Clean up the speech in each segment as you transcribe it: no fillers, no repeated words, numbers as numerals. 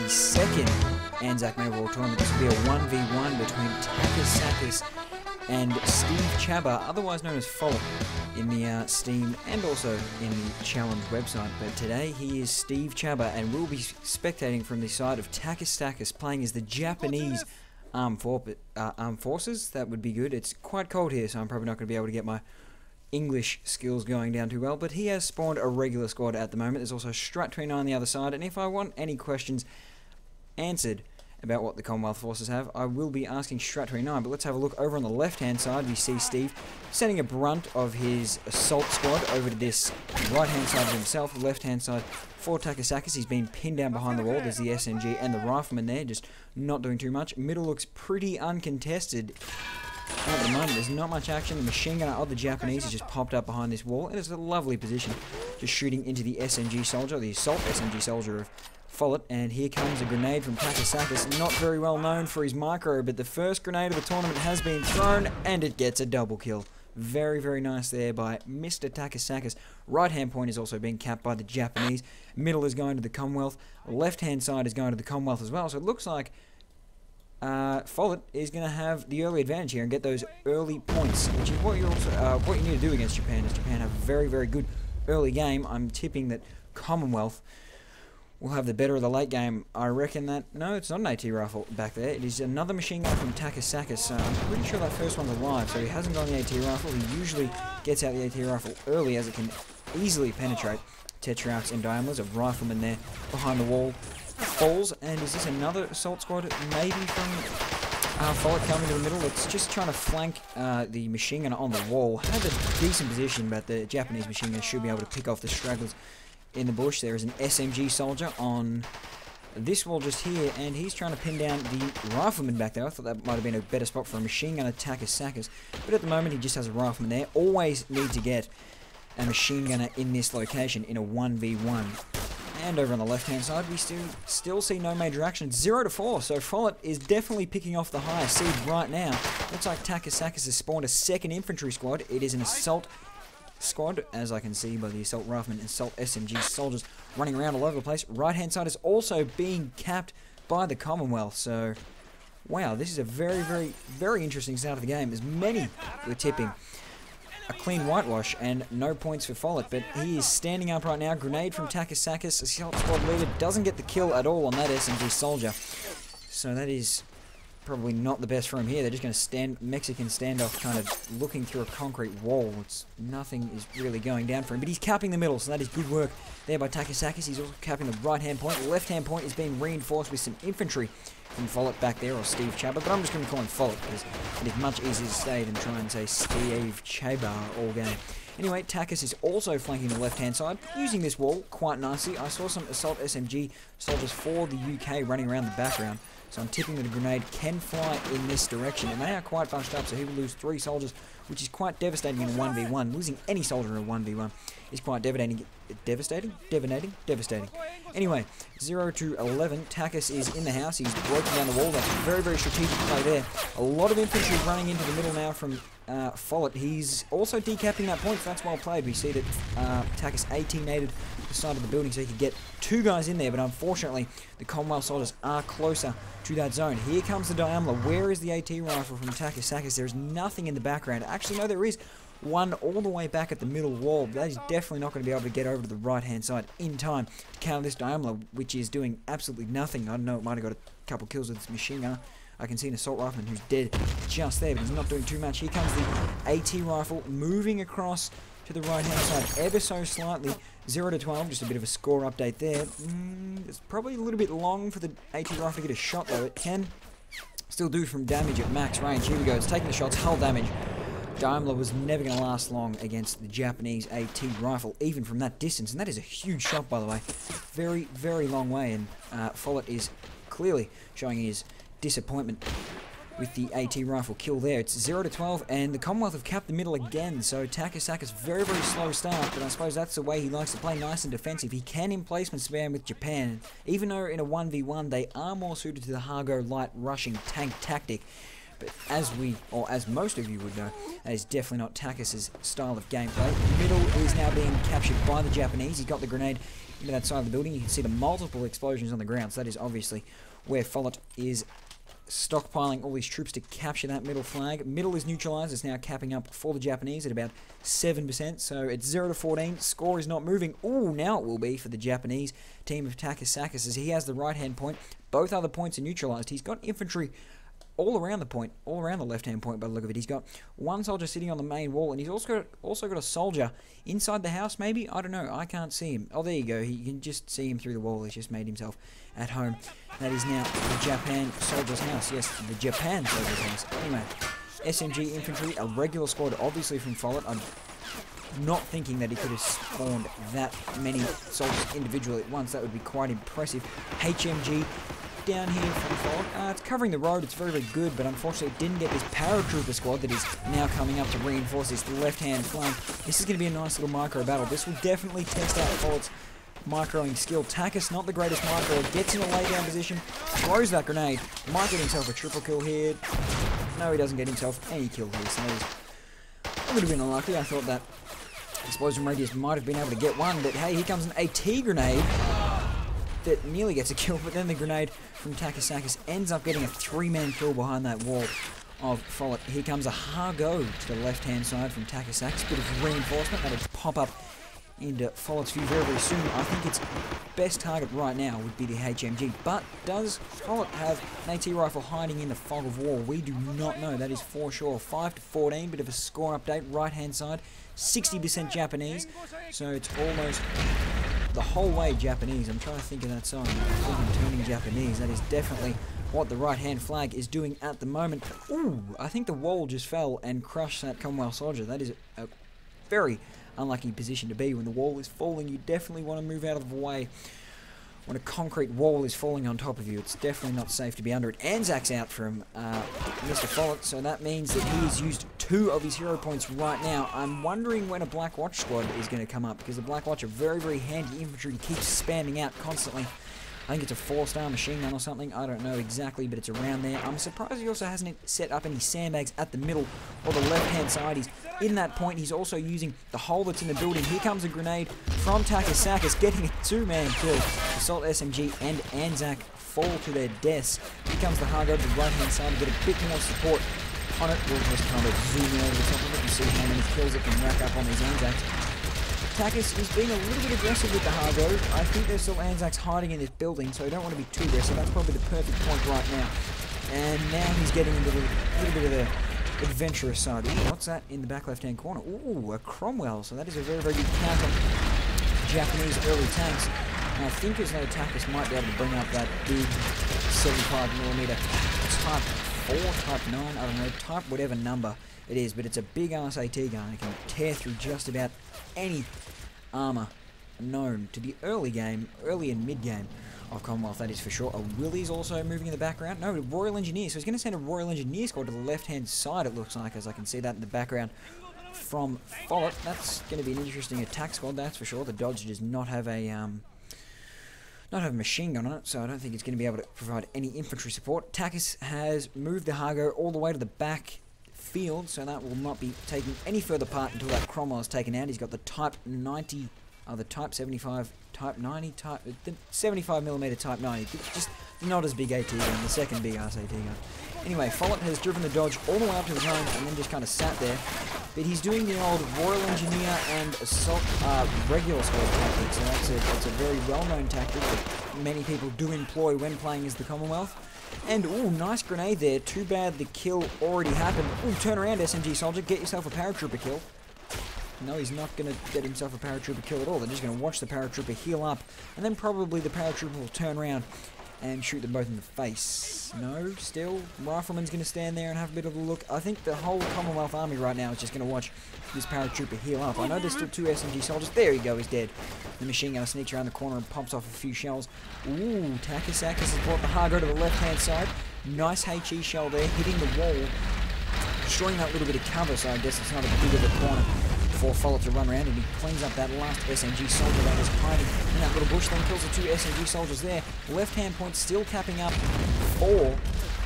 the second ANZAC Memorial Tournament. This will be a 1v1 between Takis and Steve Chaba, otherwise known as Follet in the Steam and also in the Challenge website. But today he is Steve Chaba, and we'll be spectating from the side of Takis playing as the Japanese armed forces. That would be good. It's quite cold here, so I'm probably not going to be able to get my English skills going down too well, but he has spawned a regular squad at the moment. There's also Strat29 on the other side, and if I want any questions answered about what the Commonwealth forces have, I will be asking Strat29. But let's have a look over on the left-hand side. We see Steve sending a brunt of his assault squad over to this right-hand side of himself. The left-hand side for Takis. He's been pinned down behind the wall. There's the SMG and the rifleman there, just not doing too much. Middle looks pretty uncontested. At the moment, there's not much action. The machine gunner of the Japanese has just popped up behind this wall, and it's a lovely position, just shooting into the SMG soldier, the assault SMG soldier of Follet. And here comes a grenade from Takis, not very well known for his micro, but the first grenade of the tournament has been thrown, and it gets a double kill. Very, very nice there by Mr. Takis. Right-hand point is also being capped by the Japanese. Middle is going to the Commonwealth. Left-hand side is going to the Commonwealth as well, so it looks like Follet is going to have the early advantage here and get those early points, which is what you also what you need to do against Japan. As Japan have a very, very good early game, I'm tipping that Commonwealth will have the better of the late game. I reckon that no, it's not an AT rifle back there. It is another machine gun from Takis. So I'm pretty sure that first one's alive. So he hasn't gone the AT rifle. He usually gets out the AT rifle early, as it can easily penetrate Tetrarchs and Diamonds. A rifleman there behind the wall falls, and is this another assault squad maybe from Follet coming to the middle? It's just trying to flank the machine gunner on the wall. Have a decent position, but the Japanese machine gunner should be able to pick off the stragglers in the bush. There is an SMG soldier on this wall just here, and he's trying to pin down the rifleman back there. I thought that might have been a better spot for a machine gunner, Takis, but at the moment he just has a rifleman there. Always need to get a machine gunner in this location in a 1v1. And over on the left-hand side, we still see no major action. 0-4, so Follet is definitely picking off the higher seed right now. Looks like Takis has spawned a second infantry squad. It is an assault squad, as I can see by the assault riflemen and assault SMG soldiers running around all over the place. Right-hand side is also being capped by the Commonwealth, so wow, this is a very, very, very interesting start of the game. As many were tipping a clean whitewash and no points for Follet, but he is standing up right now. Grenade from Takis, assault squad leader, doesn't get the kill at all on that SMG soldier. So that is probably not the best for him here. They're just going to stand Mexican standoff, kind of looking through a concrete wall. Nothing is really going down for him, but he's capping the middle, so that is good work there by Takis. He's also capping the right-hand point. The left-hand point is being reinforced with some infantry from Follet back there, or Steve Chaba, but I'm just going to call him Follet because it is much easier to say than try and say Steve Chaba all game. Anyway, Takis is also flanking the left-hand side, using this wall quite nicely. I saw some assault SMG soldiers for the UK running around the background, so I'm tipping that a grenade can fly in this direction, and they are quite bunched up, so he will lose 3 soldiers, which is quite devastating in a 1v1. Losing any soldier in a 1v1 is quite devastating. Devastating. Anyway, 0-11. Takis is in the house. He's broken down the wall. That's a very, very strategic play there. A lot of infantry running into the middle now from Follet. He's also decapping that point, so that's well played. We see that Takis AT-nated the side of the building so he could get 2 guys in there, but unfortunately the Commonwealth soldiers are closer to that zone. Here comes the Diamla. Where is the AT rifle from Takis? There is nothing in the background. Actually, no, there is one all the way back at the middle wall. That is definitely not going to be able to get over to the right-hand side in time to counter this Diamla, which is doing absolutely nothing. I don't know, it might have got a couple kills with this machine gunner. I can see an assault rifleman who's dead just there, but he's not doing too much. Here comes the AT rifle moving across to the right-hand side ever so slightly. 0-12, just a bit of a score update there. It's probably a little bit long for the AT rifle to get a shot, though. It can still do from damage at max range. Here we go, it's taking the shots, hull damage. Daimler was never going to last long against the Japanese AT rifle, even from that distance, and that is a huge shot, by the way. Very, very long way, and Follet is clearly showing his disappointment with the AT rifle kill there. It's 0-12, and the Commonwealth have capped the middle again, so Takis very, very slow start, but I suppose that's the way he likes to play, nice and defensive. He can emplacement spam with Japan, even though in a 1v1 they are more suited to the Hargo light rushing tank tactic. But as most of you would know, that is definitely not Takis' style of gameplay. Middle is now being captured by the Japanese. He's got the grenade into that side of the building. You can see the multiple explosions on the ground, so that is obviously where Follet is stockpiling all these troops to capture that middle flag. Middle is neutralized. It's now capping up for the Japanese at about 7%. So it's 0-14. Score is not moving. Ooh, now it will be for the Japanese team of Takis, as he has the right-hand point. Both other points are neutralized. He's got infantry all around the point, all around the left-hand point by the look of it. He's got one soldier sitting on the main wall, and he's also got a soldier inside the house, maybe? I don't know. I can't see him. Oh, there you go. You can just see him through the wall. He's just made himself at home. That is now the Japan soldier's house. Yes, the Japan soldier's house. Anyway, SMG infantry, a regular squad, obviously from Follet. I'm not thinking that he could have spawned that many soldiers individually at once. That would be quite impressive. HMG down here from Follet. It's covering the road. It's very, very good, but unfortunately it didn't get this paratrooper squad that is now coming up to reinforce this left-hand flank. This is going to be a nice little micro battle. This will definitely test out Follet's microing skill. Takis, not the greatest micro, gets in a lay-down position, throws that grenade, might get himself a triple kill here. No, he doesn't get himself any kill here, so he's a little bit unlucky. I thought that explosion radius might have been able to get one, but hey, here comes an AT grenade that nearly gets a kill, but then the grenade from Takis ends up getting a 3-man kill behind that wall of Follet. Here comes a Hargo to the left-hand side from Takis. Bit of reinforcement that'll pop up into Follet's view very, very soon. I think its best target right now would be the HMG, but does Follet have an AT rifle hiding in the fog of war? We do not know. That is for sure. 5-14, bit of a score update. Right-hand side, 60% Japanese, so it's almost the whole way Japanese. I'm trying to think of that song. Turning Japanese. That is definitely what the right-hand flag is doing at the moment. Ooh, I think the wall just fell and crushed that Commonwealth soldier. That is a very unlucky position to be. When the wall is falling, you definitely want to move out of the way. When a concrete wall is falling on top of you, it's definitely not safe to be under it. ANZAC's out from Mr. Follet, so that means that he has used 2 of his hero points right now. I'm wondering when a Black Watch squad is going to come up, because the Black Watch are very, very handy infantry, keeps spamming out constantly. I think it's a 4-star machine gun or something. I don't know exactly, but it's around there. I'm surprised he also hasn't set up any sandbags at the middle or the left-hand side. He's in that point. He's also using the hole that's in the building. Here comes a grenade from Takis, getting a 2-man kill. Assault SMG and ANZAC fall to their deaths. Here comes the Hargo to the right-hand side to get a bit more support on it. We'll just kind of zoom in over the top of it and see how many kills it can rack up on these ANZACs. Takis is being a little bit aggressive with the Hargo. I think there's still ANZACs hiding in this building, so I don't want to be too aggressive. That's probably the perfect point right now. And now he's getting into a little bit of the adventurous side. Ooh, what's that in the back left-hand corner? Ooh, a Cromwell. So that is a very, very good counter Japanese early tanks. And I think as though Takis might be able to bring up that big 75mm Type 4, Type 9, I don't know, Type whatever number it is, but it's a big ass AT gun. It can tear through just about any armour known to the early and mid-game of Commonwealth, that is for sure. A Willie's also moving in the background. No, Royal Engineer. So he's going to send a Royal Engineer squad to the left-hand side, it looks like, as I can see that in the background from Follet. That's going to be an interesting attack squad, that's for sure. The Dodge does not have a machine gun on it, so I don't think it's going to be able to provide any infantry support. Takis has moved the Hargo all the way to the back field, so that will not be taking any further part until that Cromwell is taken out. He's got the Type 90, the Type 75, Type 90, the 75mm Type 90, just not as big AT gun, the second big ass AT gun. Anyway, Follet has driven the Dodge all the way up to the zone and then just kind of sat there, but he's doing the old Royal Engineer and Assault regular squad tactic, so that's a very well-known tactic that many people do employ when playing as the Commonwealth. And, ooh, nice grenade there. Too bad the kill already happened. Ooh, turn around, SMG soldier. Get yourself a paratrooper kill. No, he's not going to get himself a paratrooper kill at all. They're just going to watch the paratrooper heal up, and then probably the paratrooper will turn around and shoot them both in the face. No, still, Rifleman's going to stand there and have a bit of a look. I think the whole Commonwealth Army right now is just going to watch this paratrooper heal up. I know there's still 2 SMG soldiers. There you go, he's dead. The machine gunner sneaks around the corner and pops off a few shells. Ooh, Takis has brought the Hargo to the left-hand side. Nice HE shell there, hitting the wall, destroying that little bit of cover, so I guess it's not a big of a corner for Follet to run around, and he cleans up that last SMG soldier that was hiding in that little bush, then kills the 2 SMG soldiers there. Left-hand point still capping up for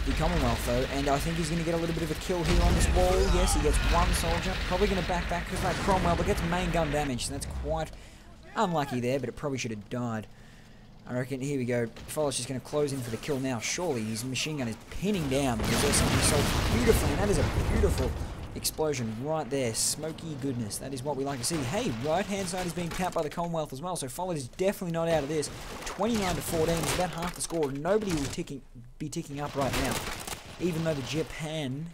the Commonwealth though, and I think he's going to get a little bit of a kill here on this wall. Yes, he gets 1 soldier, probably going to back because that Cromwell, but gets main gun damage, so that's quite Unlucky there, but it probably should have died. I reckon, here we go. Follet's just going to close in for the kill now. Surely his machine gun is pinning down the SMG assault beautifully, and that is a beautiful explosion right there. Smoky goodness. That is what we like to see. Hey, right-hand side is being capped by the Commonwealth as well, so Follet is definitely not out of this. 29 to 14 is about half the score. Nobody will be ticking up right now. Even though the Japanese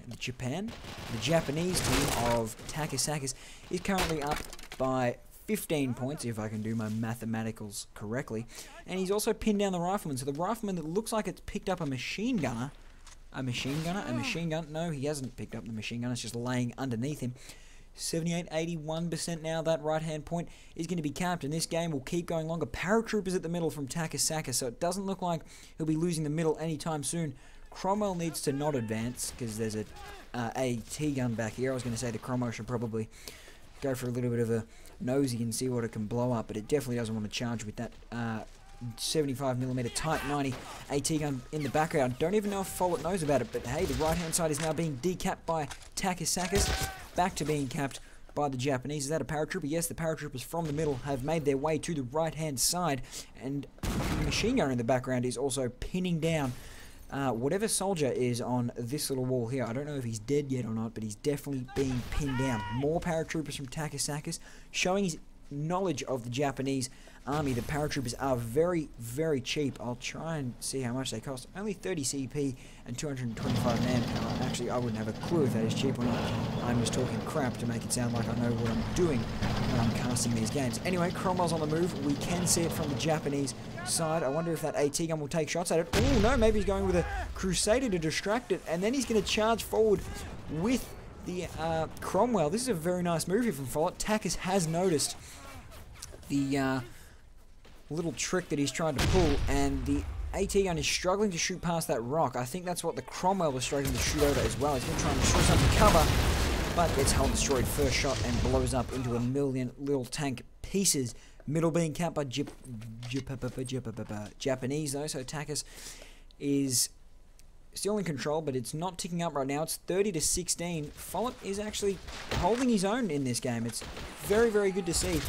team of Takis is currently up by 15 points, if I can do my mathematicals correctly. And he's also pinned down the rifleman. So the rifleman that looks like it's picked up a machine gunner. A machine gun? No, he hasn't picked up the machine gun. It's just laying underneath him. 78, 81% now. That right-hand point is going to be capped, and this game will keep going longer. Paratroopers at the middle from Takis, so it doesn't look like he'll be losing the middle anytime soon. Cromwell needs to not advance, because there's a AT gun back here. I was going to say the Cromwell should probably go for a little bit of a nosy and see what it can blow up, but it definitely doesn't want to charge with that 75mm Type 90 AT gun in the background. Don't even know if Follet knows about it, but hey, the right-hand side is now being decapped by Takis, back to being capped by the Japanese. Is that a paratrooper? Yes, the paratroopers from the middle have made their way to the right-hand side, and the machine gunner in the background is also pinning down whatever soldier is on this little wall here. I don't know if he's dead yet or not, but he's definitely being pinned down. More paratroopers from Takis, showing his knowledge of the Japanese army. The paratroopers are very, very cheap. I'll try and see how much they cost. Only 30 CP and 225 manpower. Actually, I wouldn't have a clue if that is cheap or not. I'm just talking crap to make it sound like I know what I'm doing when I'm casting these games. Anyway, Cromwell's on the move. We can see it from the Japanese side. I wonder if that AT gun will take shots at it. Oh, no, maybe he's going with a Crusader to distract it, and then he's going to charge forward with the Cromwell. This is a very nice move here from Follet. Takis has noticed the little trick that he's trying to pull, and the AT gun is struggling to shoot past that rock. I think that's what the Cromwell was struggling to shoot over as well. He's going to try and destroy something cover, but gets hull destroyed first shot and blows up into a million little tank pieces. Middle being capped by Japanese though, so Takis is still in control, but it's not ticking up right now. It's 30 to 16. Follet is actually holding his own in this game. It's very, very good to see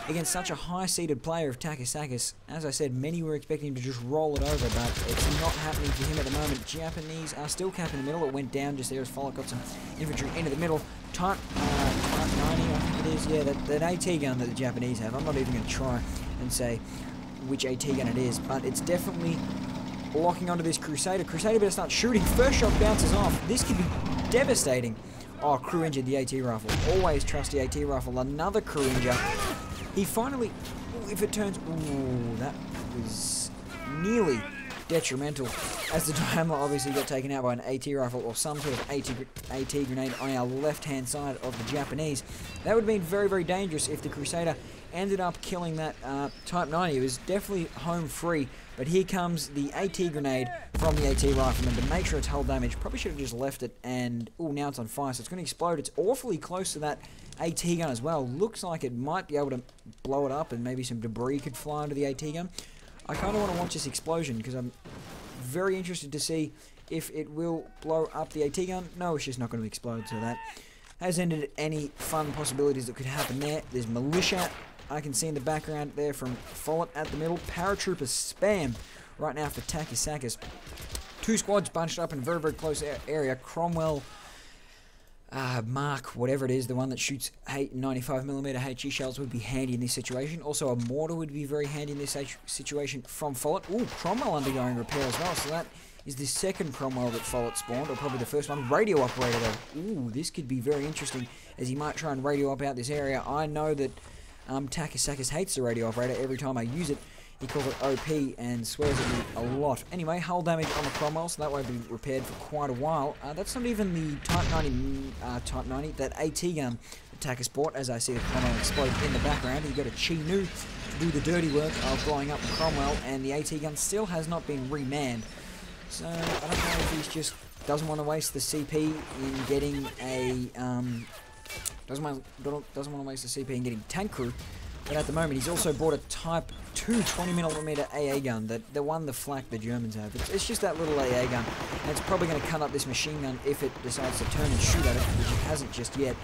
against such a high-seeded player of Takis. As I said, many were expecting him to just roll it over, but it's not happening for him at the moment. Japanese are still capping the middle. It went down just there as Follet got some infantry into the middle. Type 90, I think it is. Yeah, that AT gun that the Japanese have. I'm not even going to try and say which AT gun it is, but it's definitely locking onto this Crusader. Crusader better start shooting. First shot bounces off. This could be devastating. Oh, crew injured the AT rifle. Always trust the AT rifle. Another crew injure. He finally, if it turns, ooh, that was nearly detrimental, as the Diamond obviously got taken out by an AT rifle or some sort of AT grenade on our left-hand side of the Japanese. That would have been very, very dangerous if the Crusader ended up killing that Type 90. It was definitely home free, but here comes the AT grenade from the AT rifleman to make sure it's hull damage. Probably should have just left it, and oh, now it's on fire, so it's going to explode. It's awfully close to that AT gun as well. Looks like it might be able to blow it up, and maybe some debris could fly into the AT gun. I kind of want to watch this explosion because I'm very interested to see if it will blow up the AT gun. No, it's just not going to explode, so that has ended any fun possibilities that could happen there. There's militia I can see in the background there from Follet at the middle. Paratroopers spam right now for Takis. Two squads bunched up in a very, very close area. Cromwell, Mark, whatever it is, the one that shoots 95mm HE shells would be handy in this situation. Also, a mortar would be very handy in this situation from Follet. Ooh, Cromwell undergoing repair as well, so that is the second Cromwell that Follet spawned, or probably the first one. Radio operator though. Ooh, this could be very interesting, as he might try and radio up out this area. I know that Takis hates the radio operator. Every time I use it, he calls it OP and swears at me a lot. Anyway, hull damage on the Cromwell, so that won't be repaired for quite a while. That's not even the Type 90, that AT gun that Takis bought, as I see the Cromwell explode in the background. He got a Chi-Nu to do the dirty work of blowing up the Cromwell, and the AT gun still has not been remanned. So, I don't know if he just doesn't want to waste the CP in getting a, doesn't want to waste the CP in getting tank crew, but at the moment he's also bought a Type 2 20mm AA gun, the one the flak the Germans have. It's just that little AA gun, and it's probably going to cut up this machine gun if it decides to turn and shoot at it, which it hasn't just yet.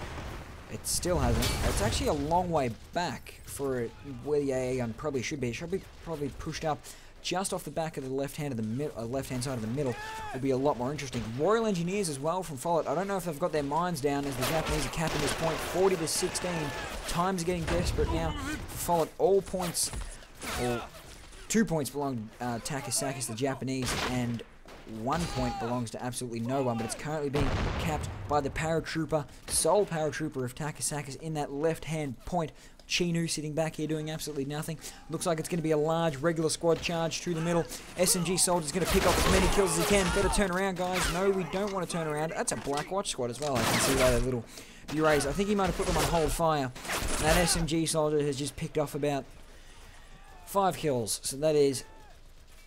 It still hasn't. It's actually a long way back for where the AA gun probably should be. It should be probably pushed up just off the back of the left-hand side of the middle. Would be a lot more interesting. Royal Engineers as well from Follet. I don't know if they've got their minds down as the Japanese are capping this point 40-16. Times are getting desperate now for Follet. All points, or 2 points belong to Takis, the Japanese, and 1 point belongs to absolutely no one, but it's currently being capped by the paratrooper, sole paratrooper of Takis in that left-hand point. Chinu sitting back here doing absolutely nothing. Looks like it's going to be a large regular squad charge through the middle. SMG Soldier's going to pick off as many kills as he can. Better turn around, guys. No, we don't want to turn around. That's a Black Watch squad as well. I can see by their little berets. I think he might have put them on hold fire. That SMG Soldier has just picked off about 5 kills. So that is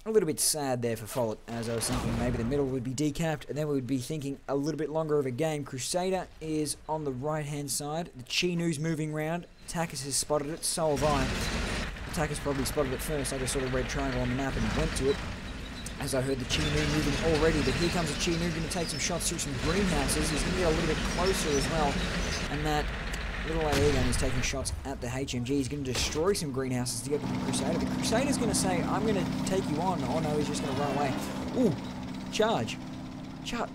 a little bit sad there for Follet, as I was thinking maybe the middle would be decapped, and then we would be thinking a little bit longer of a game. Crusader is on the right-hand side. The Chinu's moving around. Takis has spotted it, so have I. Takis probably spotted it first. I just saw the red triangle on the map and went to it, as I heard the Chinu moving already. But here comes the Chinu, going to take some shots through some greenhouses. He's going to get a little bit closer as well, and that little AA gun is taking shots at the HMG. He's going to destroy some greenhouses to get to the Crusader. The Crusader's going to say, I'm going to take you on. Oh no, he's just going to run away. Ooh, charge.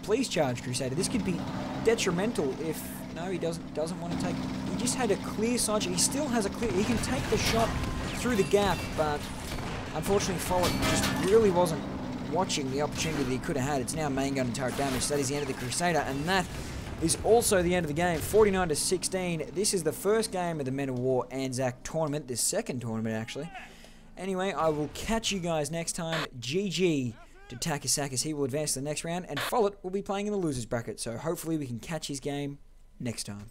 Please charge, Crusader. This could be detrimental if... No, he doesn't want to take... He just had a clear sight. He still has a clear... He can take the shot through the gap, but unfortunately Follet just really wasn't watching the opportunity that he could have had. It's now main gun and turret damage. So that is the end of the Crusader, and that is also the end of the game, 49-16. This is the first game of the Men of War ANZAC tournament, the second tournament actually. Anyway, I will catch you guys next time. GG to Takis. He will advance to the next round, and Follet will be playing in the losers bracket, so hopefully we can catch his game next time.